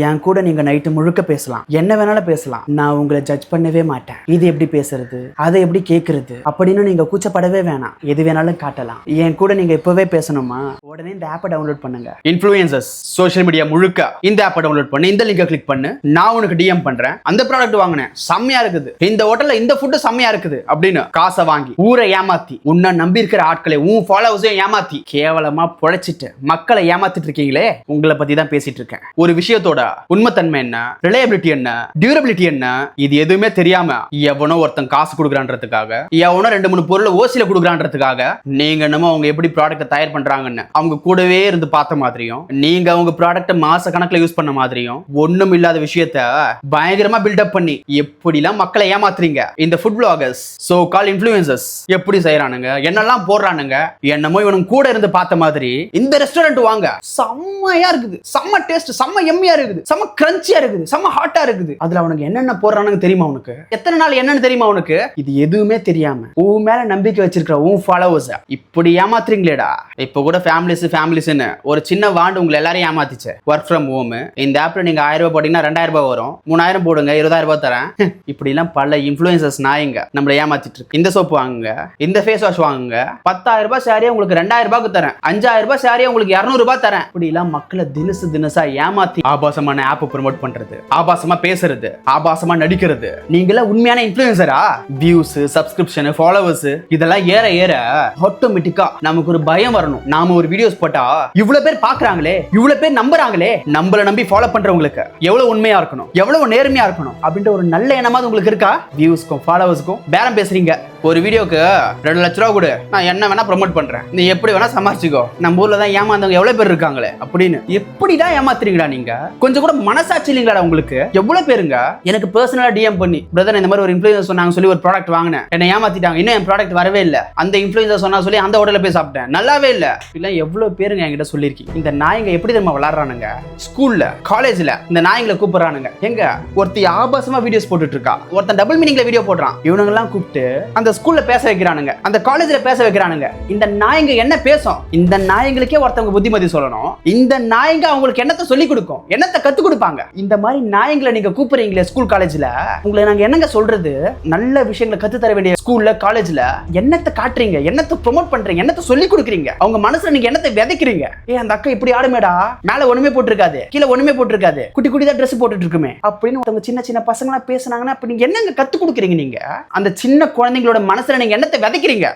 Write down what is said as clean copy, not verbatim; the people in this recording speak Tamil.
என் கூட நீங்க நைட்டு முழுக்க பேசலாம், என்ன வேணாலும் பேசலாம், நான் உங்களை ஜட்ஜ் பண்ணவே மாட்டேன். இது எப்படி பேசுறது, அதை எப்படி கேட்கறது அப்படின்னு நீங்க கூச்சப்படவே வேணாம். எது வேணாலும் காட்டலாம். என் கூட நீங்க இப்பவே பேசணுமா, உடனே இந்த ஆப்பை டவுன்லோட் பண்ணுங்க. இன்ஃப்ளூயன்சர்ஸ் சோஷியல் மீடியா முழுக்க இந்த ஆப்பை டவுன்லோட் பண்ணு, இந்த லிங்கை கிளிக் பண்ணு, நான் உனக்கு டிஎம் பண்றேன், அந்த ப்ராடக்ட் வாங்கினேன் செம்மையா இருக்குது, இந்த ஹோட்டல்ல இந்த ஃபுட் செம்மையா இருக்குது அப்படின்னு காசை வாங்கி ஊரை ஏமாத்தி உன்னை நம்பி இருக்கிற ஆட்களை உன் ஃபாலோவர்ஸையும் ஏமாத்தி கேவலமா பொழைச்சிட்டு மக்களை ஏமாத்திட்டு இருக்கீங்களே, உங்களை பத்தி தான் பேசிட்டு இருக்கேன். ஒரு விஷயத்தோட உண்மைத்தன்மை என்ன, ரிலையபிலிட்டி என்ன, டியூரபிலிட்டி என்ன, இது எதுவுமே தெரியாம எவனோ ஒருத்தன் காசு கொடுக்குறான்றதுக்காக, எவனோ 2-3 பொருளை ஓசில கொடுக்குறான்றதுக்காக நீங்க என்னமோ அவங்க எப்படி ப்ராடக்ட்டை தயார் பண்றாங்கன்னு அவங்க கூடவே இருந்து பார்த்த மாதிரியும், நீங்க அவங்க ப்ராடக்ட்டை மாச கணக்குல யூஸ் பண்ண மாதிரியும், ஒண்ணும் இல்லாத விஷயத்த பயங்கரமா பில்டப் பண்ணி எப்படிலாம் மக்களை ஏமாத்துறீங்க இந்த ஃபுட் பிளாகர்ஸ், சோ கால் இன்ஃப்ளூயன்சர்ஸ் எப்படி செய்யறானுங்க, என்னெல்லாம் போடுறானுங்க, என்னமோ இவனும் கூட இருந்து பார்த்த மாதிரி இந்த ரெஸ்டாரண்ட் வாங்க செம்மையா இருக்குது, செம்ம டேஸ்ட், செம்ம எம்மியா இருக்குது, செம்ம கிரன்ச்சியா இருக்குது, செம்ம ஹாட்டா இருக்குது, அதுல அவனுக்கு என்னென்ன போடுறானுங்க தெரியுமா, உனக்கு எத்தனை நாள் என்னன்னு தெரியுமா உனக்கு, இது எதுவுமே தெரியாம உன் மேல நம்பிக்கை வச்சிருக்கிற உன் ஃபாலோவர்ஸ் இப்படி ஏமாத்துறீங்களேடா. இப்ப கூட ஃபேமிலிஸ்னு ஒரு சின்ன வாண்டு உங்களை எல்லாரையும் ஏமாத்திச்சு. ஒர்க் ஃப்ரம் ஹோம் இந்த ஆப்ல நீங்க 1000 ரூபாய் போட்டீங்கன்னா 2000 ரூபாய் வரும், 3000 போடுங்க 20000 ரூபாய் தரேன், இப்படி எல்லாம் பல இன்ஃப்ளூயன்சர்ஸ் நாயங்க நம்மள ஏமாத்திட்டு இருக்கு. இந்த சோப்பு வாங்குங்க, இந்த ஃபேஸ் வாஷ் வாங்குங்க, 10000 ரூபாய் சாரியா உங்களுக்கு 2000 ரூபாய்க்கு தரேன், 5000 ரூபாய் சாரியா உங்களுக்கு 200 ரூபாய் தரேன், இப்படி எல்லாம் மக்களை தினசா ஏமாத்தி ஆபாசமான ஆப் ப்ரோமோட் பண்றது, ஆபாசமா பேசுறது, ஆபாசமா நடிக்கிறது. நீங்களா உண்மையான இன்ஃப்ளூயன்சரா? வியூஸ், சப்ஸ்கிரிப்ஷன், ஃபாலோவர்ஸ் இதெல்லாம் ஏற ஏற ஆட்டோமேட்டிக்கா நமக்கு ஒரு பயம் வரணும். நாம ஒரு வீடியோஸ் போட்டா இவ்வளவு பேர் பாக்குறாங்களே, இவ்வளவு பேர் நம்புறாங்களே, நம்மள நம்பி ஃபாலோ பண்றவங்களுக்கு எவ்வளவு உண்மையா இருக்கணும், எவ்வளவு நேர்மையா இருக்கணும் அப்படின்ற ஒரு நல்ல எண்ணமாவது உங்களுக்கு இருக்கா? வியூஸ்க்கும் ஃபாலோவர்ஸ்க்கும் பேரம் பேசுறீங்க. ஒரு வீடியோக்கு 2 லட்ச ரூபா கொடு, நான் என்ன வேணா ப்ரோமோட் பண்றேன், நீ எப்படி வேணா சமாளிச்சுக்கோ, நம்ம ஊர்ல தான் ஏமாந்தவங்க எவ்வளவு பேர் இருக்காங்களே அப்படின்னு எப்படிதான் ஏமாத்துறீங்களா நீங்க? கொஞ்சம் கூட மனசாட்சி இல்லைங்களா உங்களுக்கு? எவ்வளவு பேருங்க எனக்கு பர்சனலா டிஎம் பண்ணி, பிரதர் இந்த மாதிரி ஒரு இன்ஃப்ளூயன்சர் சொன்னாங்க சொல்லி ஒரு ப்ராடக்ட் வாங்கினேன், என்ன ஏமாத்திட்டாங்க, இன்னும் என் ப்ராடக்ட் வரவே இல்லை, அந்த இன்ஃப்ளூயன்சர் சொன்னா சொல்லி அந்த ஹோட்டல்ல போய் சாப்பிட்டேன், நல்லாவே இல்லை, இல்ல எவ்வளவு பேருங்க என்கிட்ட சொல்லியிருக்கீங்க. இந்த நாய்ங்க எப்படி தெரியுமா விளையாடுறானுங்க, ஸ்கூல்ல காலேஜ்ல இந்த நாய்களை கூப்பிடுறானுங்க. எங்க ஒருத்தி ஆபாசமா வீடியோஸ் போட்டுட்டு இருக்கா, ஒருத்தன் டபுள் மீனிங்ல வீடியோ போடுறான், இவனுங்க எல்லாம் கூப்பிட்டு அந்த ஸ்கூல்ல பேச வைக்கிறானுங்க, அந்த காலேஜ்ல பேச வைக்கிறானுங்க. இந்த நாய்ங்க என்ன பேசும்? இந்த நாய்ங்களுக்கே ஒருத்தவங்க புத்திமதி சொல்லணும். இந்த நாய்ங்க அவங்களுக்கு என்னத்தை சொல்லி கொடுக்கும், என்னத்தை கத்து கொடுப்பாங்க? இந்த மாதிரி நாய்ங்களை நீங்க கூப்பிடுறீங்களே ஸ்கூல் காலேஜ்ல, உங்களை நாங்க என்னங்க சொல்றது? நல்ல விஷயங்களை கத்து தர வேண்டிய ஸ்கூல்ல காலேஜ்ல என்னத்தை காட்டுறீங்க, என்னத்தை ப்ரோமோட் பண்றீங்க, என்னத்தை சொல்லி கொடுக்குறீங்க, அவங்க மனசுல நீங்க என்னத்தை விதைக்கிறீங்க? அந்த அக்கா இப்படி ஆடுமேடா, மேல ஒண்ணுமே போட்டிருக்காது, கீழே ஒண்ணுமே போட்டிருக்காது, குட்டி குட்டி தான் ட்ரெஸ் போட்டுட்டு இருக்குமே அப்படின்னு ஒருத்தவங்க சின்ன சின்ன பசங்களா பேசுனாங்கன்னா அப்ப நீங்க என்னங்க கத்து கொடுக்குறீங்க? நீங்க அந்த சின்ன குழந்தைங்களோட மனசுல நீங்க என்னத்தை விதைக்கிறீங்க?